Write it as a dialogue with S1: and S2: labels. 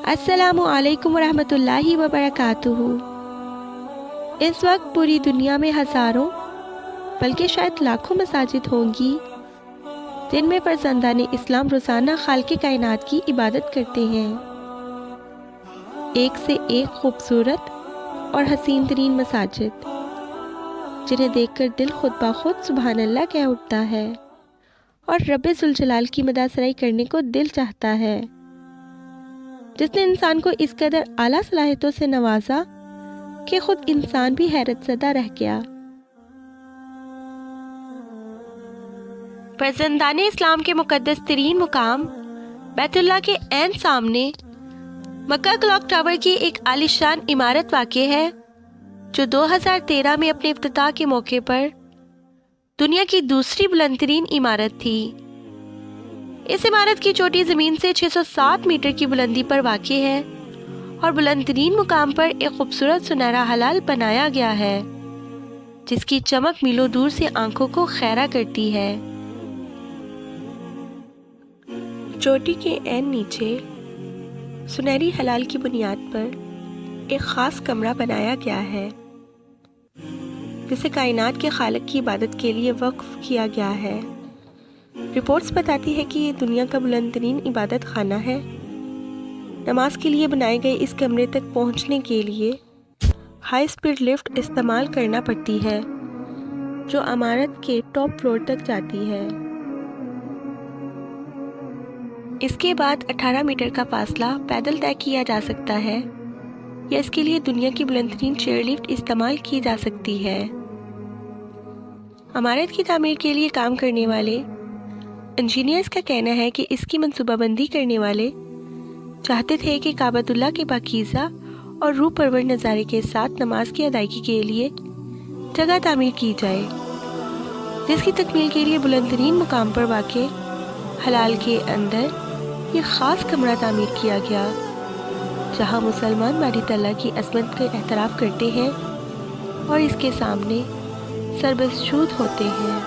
S1: السلام علیکم ورحمۃ اللہ وبرکاتہ۔ اس وقت پوری دنیا میں ہزاروں بلکہ شاید لاکھوں مساجد ہوں گی جن میں فرزندان اسلام روزانہ خالق کائنات کی عبادت کرتے ہیں۔ ایک سے ایک خوبصورت اور حسین ترین مساجد جنہیں دیکھ کر دل خود بخود سبحان اللہ کہہ اٹھتا ہے اور رب ذوالجلال کی مدح سرائی کرنے کو دل چاہتا ہے، جس نے انسان کو اس قدر اعلیٰ صلاحیتوں سے نوازا کہ خود انسان بھی حیرت زدہ رہ گیا۔ فرزندان اسلام کے مقدس ترین مقام بیت اللہ کے عین سامنے مکہ کلاک ٹاور کی ایک عالیشان عمارت واقع ہے جو 2013 میں اپنے افتتاح کے موقع پر دنیا کی دوسری بلند ترین عمارت تھی۔ اس عمارت کی چوٹی زمین سے 607 میٹر کی بلندی پر واقع ہے اور بلند ترین مقام پر ایک خوبصورت سنہرا ہلال بنایا گیا ہے جس کی چمک میلوں دور سے آنکھوں کو خیرہ کرتی ہے۔ چوٹی کے عین نیچے سنہری ہلال کی بنیاد پر ایک خاص کمرہ بنایا گیا ہے جسے کائنات کے خالق کی عبادت کے لیے وقف کیا گیا ہے۔ رپورٹس بتاتی ہے کہ یہ دنیا کا بلند ترین عبادت خانہ ہے۔ نماز کے لیے بنائے گئے اس کمرے تک پہنچنے کے لیے ہائی سپیڈ لفٹ استعمال کرنا پڑتی ہے جو عمارت کے ٹاپ فلور تک جاتی ہے۔ اس کے بعد 18 میٹر کا فاصلہ پیدل طے کیا جا سکتا ہے یا اس کے لیے دنیا کی بلند ترین چیئر لفٹ استعمال کی جا سکتی ہے۔ عمارت کی تعمیر کے لیے کام کرنے والے انجینئرز کا کہنا ہے کہ اس کی منصوبہ بندی کرنے والے چاہتے تھے کہ کعبۃ اللہ کے پاکیزہ اور روح پرور نظارے کے ساتھ نماز کی ادائیگی کے لیے جگہ تعمیر کی جائے، جس کی تکمیل کے لیے بلند ترین مقام پر واقع ہلال کے اندر یہ خاص کمرہ تعمیر کیا گیا جہاں مسلمان باری تعالیٰ کی عظمت کا اعتراف کرتے ہیں اور اس کے سامنے سربسجود ہوتے ہیں۔